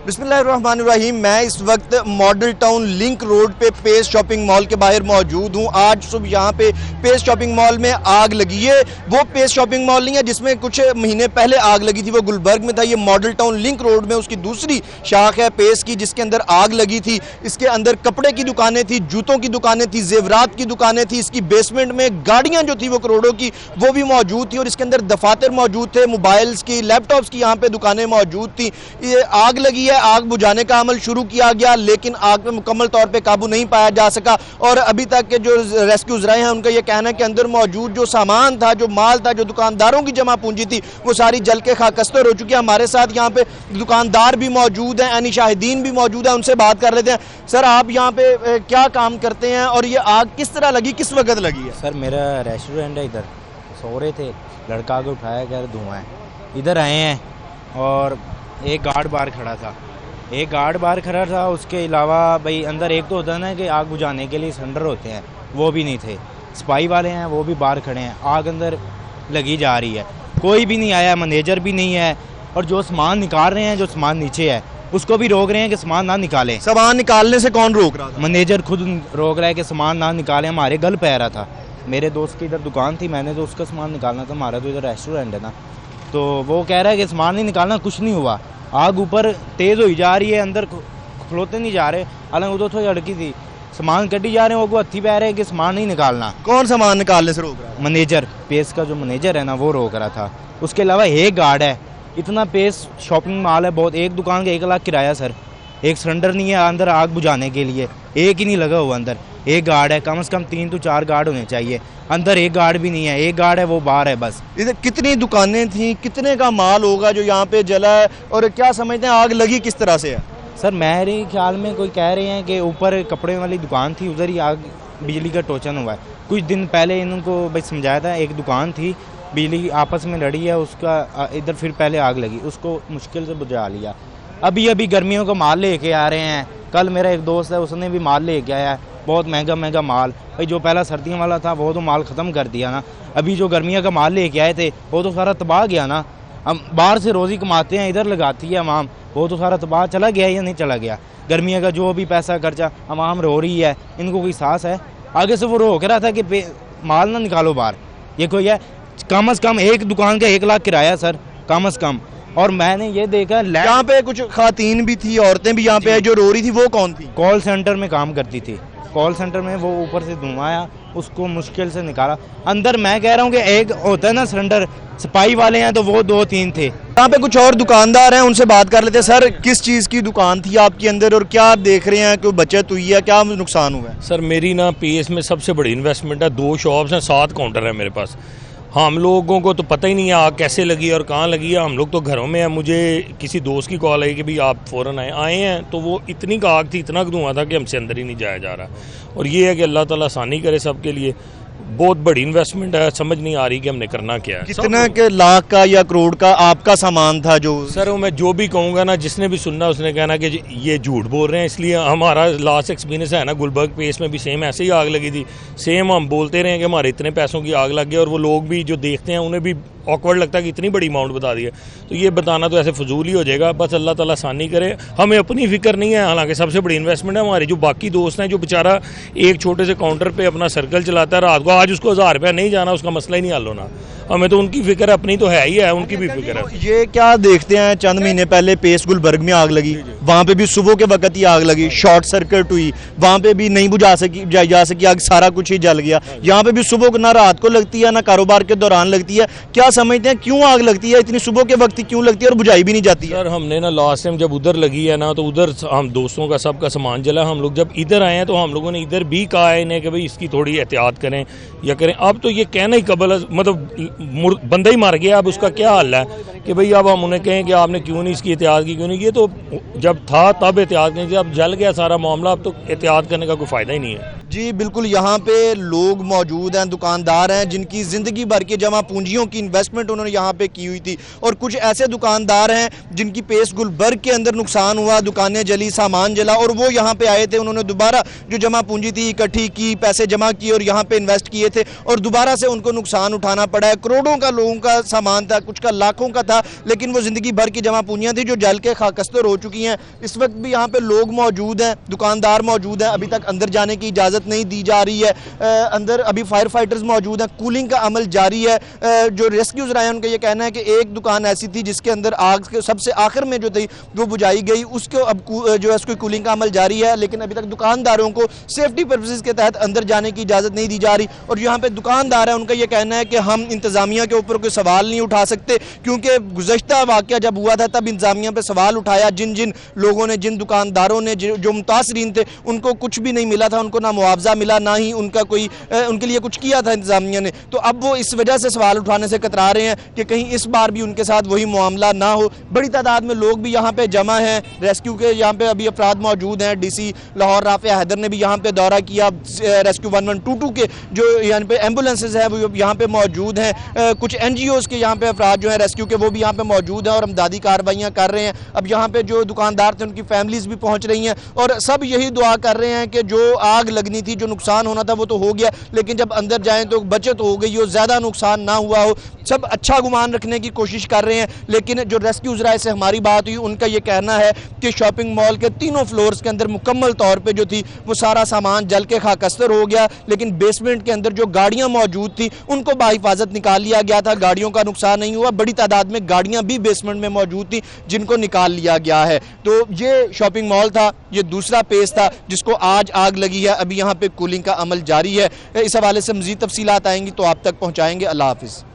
बिस्मिल्लाहिर्रहमानिर्रहीम। मैं इस वक्त मॉडल टाउन लिंक रोड पे पेस शॉपिंग मॉल के बाहर मौजूद हूँ। आज सुबह यहाँ पे पेस शॉपिंग मॉल में आग लगी है। वो पेस शॉपिंग मॉल नहीं है जिसमें कुछ महीने पहले आग लगी थी, वो गुलबर्ग में था। ये मॉडल टाउन लिंक रोड में उसकी दूसरी शाख है पेस की, जिसके अंदर आग लगी थी। इसके अंदर कपड़े की दुकानें थी, जूतों की दुकानें थी, जेवरात की दुकानें थी। इसकी बेसमेंट में गाड़ियाँ जो थी वो करोड़ों की वो भी मौजूद थी, और इसके अंदर दफातर मौजूद थे, मोबाइल्स की, लैपटॉप्स की यहाँ पे दुकानें मौजूद थी। ये आग लगी है, आग बुझाने का अमल शुरू किया गया, लेकिन आग पे मुकम्मल तौर पे काबू नहीं पाया जा सका। और अभी तक के जो रेस्क्यूज रहे हैं उनका ये कहना है कि अंदर मौजूद जो सामान था, जो माल था, जो दुकानदारों की जमा पूंजी थी, वो सारी जल के खाकस्तर हो चुकी है। हमारे साथ यहाँ पे दुकानदार भी मौजूद हैं, यानी शाहिदीन भी मौजूद है, उनसे बात कर लेते हैं। सर, आप यहाँ पे क्या काम करते हैं और ये आग किस तरह लगी, किस वक्त लगी है? सर, मेरा रेस्टोरेंट है, इधर सो रहे थे, लड़का आगे उठाया गया, धुआं है। इधर आए हैं और एक गार्ड बाहर खड़ा था। उसके अलावा भाई अंदर एक तो होता है ना कि आग बुझाने के लिए सिलेंडर होते हैं, वो भी नहीं थे। सफाई वाले हैं, वो भी बाहर खड़े हैं। आग अंदर लगी जा रही है, कोई भी नहीं आया, मैनेजर भी नहीं है। और जो सामान निकाल रहे हैं, जो सामान नीचे है, उसको भी रोक रहे हैं कि सामान ना निकालें। सामान निकालने से कौन रोक रहा था? मैनेजर खुद रोक रहा है कि सामान ना निकालें। हमारे गल पै रहा था। मेरे दोस्त की इधर दुकान थी, मैंने तो उसका सामान निकालना था। हमारा तो इधर रेस्टोरेंट है ना, तो वो कह रहा है कि सामान नहीं निकालना, कुछ नहीं हुआ। आग ऊपर तेज़ हो जा रही है, अंदर खलोते नहीं जा रहे। हालांकि उधर थोड़ी लड़की थी, सामान कटी जा रहे हैं, वो हत्थी पै रहे हैं कि सामान नहीं निकालना। कौन सामान निकालने से रोक रहा है? मैनेजर, पेस का जो मैनेजर है ना, वो रोक रहा था। उसके अलावा एक गार्ड है। इतना पेस शॉपिंग मॉल है, बहुत। एक दुकान का 1 लाख किराया सर। एक सिलेंडर नहीं है अंदर आग बुझाने के लिए, एक ही नहीं लगा हुआ अंदर। एक गार्ड है, कम से कम 3 to 4 गार्ड होने चाहिए। अंदर एक गार्ड भी नहीं है, एक गार्ड है, वो बाहर है बस। इधर कितनी दुकानें थी, कितने का माल होगा जो यहाँ पे जला है, और क्या समझते हैं आग लगी किस तरह से है? सर, मेरे ख्याल में कोई कह रहे हैं कि ऊपर कपड़े वाली दुकान थी, उधर ही आग, बिजली का टोचन हुआ है। कुछ दिन पहले इनको भाई समझाया था, एक दुकान थी, बिजली आपस में लड़ी है, उसका इधर फिर पहले आग लगी, उसको मुश्किल से बुझा लिया। अभी गर्मियों का माल लेके आ रहे हैं। कल मेरा एक दोस्त है, उसने भी माल लेके आया है, बहुत महंगा माल। भाई जो पहला सर्दियों वाला था वो तो माल ख़त्म कर दिया ना। अभी जो गर्मियों का माल लेके आए थे वो तो सारा तबाह गया ना। हम बाहर से रोज़ी कमाते हैं, इधर लगाती है अवाम, वो तो सारा तबाह चला गया या नहीं चला गया। गर्मियों का जो भी पैसा खर्चा अवाम रो रही है, इनको कोई सांस है? आगे से वो रोक रहा था कि माल ना निकालो बाहर। ये कोई है? कम से कम एक दुकान का 1 लाख किराया सर, कम से कम। और मैंने ये देखा यहाँ पे कुछ खातीन भी थी, औरतें भी यहाँ पे जो रो रही थी, वो कौन थी? कॉल सेंटर में काम करती थी। कॉल सेंटर में वो ऊपर से धुआं आया, उसको मुश्किल से निकाला। अंदर मैं कह रहा हूँ कि एक होता है ना सिलेंडर, सफाई वाले हैं तो वो 2-3 थे। यहाँ पे कुछ और दुकानदार हैं, उनसे बात कर लेते हैं। सर, किस चीज़ की दुकान थी आपके अंदर और क्या आप देख रहे हैं, कोई बचत हुई है, क्या नुकसान हुआ है? सर, मेरी ना पेस में सबसे बड़ी इन्वेस्टमेंट है। 2 शॉप्स हैं, 7 काउंटर है मेरे पास। हम लोगों को तो पता ही नहीं है आग कैसे लगी और कहाँ लगी है। हम लोग तो घरों में हैं। मुझे किसी दोस्त की कॉल आई कि भाई आप फ़ौरन आए हैं, तो वो इतनी का आग थी, इतना धुआं था कि हमसे अंदर ही नहीं जाया जा रहा। और ये है कि अल्लाह ताला आसानी करे सबके लिए। बहुत बड़ी इन्वेस्टमेंट है, समझ नहीं आ रही कि हमने करना क्या है। कितना के लाख का या करोड़ का आपका सामान था जो? सर, मैं जो भी कहूँगा ना, जिसने भी सुनना उसने कहना कि ये झूठ बोल रहे हैं। इसलिए हमारा लास्ट एक्सपीरियंस है ना, गुलबर्ग पेस में भी सेम ऐसे ही आग लगी थी। सेम हम बोलते रहे कि हमारे इतने पैसों की आग लग गई, और वो लोग भी जो देखते हैं उन्हें भी ऑकवर्ड लगता है कि इतनी बड़ी अमाउंट बता दी है। तो ये बताना तो ऐसे फजूल ही हो जाएगा। बस अल्लाह ताला आसानी करे। हमें अपनी फिक्र नहीं है, हालांकि सबसे बड़ी इन्वेस्टमेंट है हमारी। जो बाकी दोस्त हैं, जो बेचारा एक छोटे से काउंटर पे अपना सर्कल चलाता है रात को, आज उसको 1000 रुपया नहीं जाना, उसका मसला ही नहीं हल होना। हमें तो उनकी फिक्र है, अपनी तो है ही है, उनकी भी फिक्र है। ये क्या देखते हैं, चंद महीने पहले पेस गुलबर्ग में आग लगी, वहाँ पे भी सुबह के वक्त ही आग लगी, शॉर्ट सर्किट हुई, वहाँ पे भी नहीं बुझा जा सकी आग, सारा कुछ ही जल गया। यहाँ पे भी सुबह को ना रात को लगती है ना कारोबार के दौरान लगती है। क्या समझते हैं क्यों आग लगती है, इतनी सुबह के वक्त क्यों लगती है और बुझाई भी नहीं जाती है? सर, हमने ना लास्ट टाइम जब उधर लगी है ना, तो उधर हम दोस्तों का सबका सामान जला। हम लोग जब इधर आए हैं तो हम लोगों ने इधर भी कहा है इन्हें कि भाई इसकी थोड़ी एहतियात करें या करें। अब तो ये कहना ही कबल, मतलब बंदा ही मर गया, अब उसका क्या हाल है कि भाई अब हम उन्हें कहें कि आपने क्यों नहीं इसकी एहतियात की, क्यों नहीं? ये तो जब था तब एहतियात नहीं थी, अब जल गया सारा मामला, अब तो एहतियात करने का कोई फ़ायदा ही नहीं है। जी बिल्कुल, यहाँ पे लोग मौजूद हैं, दुकानदार हैं जिनकी ज़िंदगी भर की जमा पूंजियों की इन्वेस्टमेंट उन्होंने यहाँ पे की हुई थी, और कुछ ऐसे दुकानदार हैं जिनकी पेश गुलबर्ग के अंदर नुकसान हुआ, दुकानें जली, सामान जला, और वो यहाँ पे आए थे, उन्होंने दोबारा जो जमा पूंजी थी इकट्ठी की, पैसे जमा किए और यहाँ पे इन्वेस्ट किए थे, और दोबारा से उनको नुकसान उठाना पड़ा है। करोड़ों का लोगों का सामान था, कुछ का लाखों का था, लेकिन वो ज़िंदगी भर की जमा पूंजियाँ थी जो जल के खाकस्तर हो चुकी हैं। इस वक्त भी यहाँ पे लोग मौजूद हैं, दुकानदार मौजूद हैं, अभी तक अंदर जाने की इजाज़त नहीं दी जा रही है। अंदर अभी फायर फाइटर्स मौजूद हैं, कूलिंग का अमल जारी है। जो रेस्क्यूज़र आए हैं उनका ये कहना है कि एक दुकान ऐसी थी जिसके अंदर आग के सबसे आखिर में जो थी वो बुझाई गई, उसको अब जो है उसको कूलिंग का अमल जारी है, लेकिन अभी तक दुकानदारों को सेफ्टी पर्पसेस के तहत अंदर जाने की इजाज़त नहीं दी जा रही। और यहाँ पे दुकानदार है, उनका ये कहना है कि हम इंतज़ामिया के ऊपर कोई सवाल नहीं उठा सकते, क्योंकि गुज़श्ता वाक़या जब हुआ था तब इंतज़ामिया पे सवाल उठाया। जिन जिन लोगों ने, जिन दुकानदारों ने जो मुतासरीन थे उनको कुछ भी नहीं मिला था, उनको ना मुआवजा मिला, ना ही उनका कोई उनके लिए कुछ किया था इंतज़ामिया ने। तो अब वो इस वजह से सवाल उठाने से कतरा रहे हैं कि कहीं इस बार भी उनके साथ वही मामला ना हो। बड़ी तादाद में लोग भी यहाँ पे जमा हैं, रेस्क्यू के यहाँ पे अभी अफराद मौजूद हैं। डीसी लाहौर राफिया हैदर ने भी यहाँ पे दौरा किया। रेस्क्यू 1122 के जो यहाँ पे एम्बुलेंसेज हैं वो यहाँ पे मौजूद हैं। कुछ NGOs के यहाँ पे अफराद जो हैं रेस्क्यू के वो भी यहाँ पे मौजूद हैं और इमदादी कार्रवाइयाँ कर रहे हैं। अब यहाँ पे जो दुकानदार थे उनकी फैमिलीज भी पहुँच रही हैं और सब यही दुआ कर रहे हैं कि जो आग लगनी थी, जो नुकसान होना था वो तो हो गया, लेकिन जब अंदर जाएं तो बचत हो गई हो, ज़्यादा नुकसान ना हुआ हो। सब अच्छा गुमान रखने की कोशिश कर रहे हैं, लेकिन जो रेस्क्यू ज़राए से हमारी बात हुई उनका ये कहना है कि शॉपिंग मॉल के तीनों फ्लोर्स के अंदर मुकम्मल तौर पे जो थी वो सारा सामान जल के खाकस्तर हो गया, लेकिन बेसमेंट के अंदर जो गाड़ियाँ मौजूद थी उनको बाहिफाजत निकाल लिया गया था। गाड़ियों का नुकसान नहीं हुआ, बड़ी तादाद में गाड़ियाँ भी बेसमेंट में मौजूद थी जिनको निकाल लिया गया है। तो ये शॉपिंग मॉल था, ये दूसरा पेज था जिसको आज आग लगी है। अभी यहाँ पे कूलिंग का अमल जारी है। इस हवाले से मज़ीद तफसीलात आएंगी तो आप तक पहुँचाएंगे। अल्लाह हाफिज़।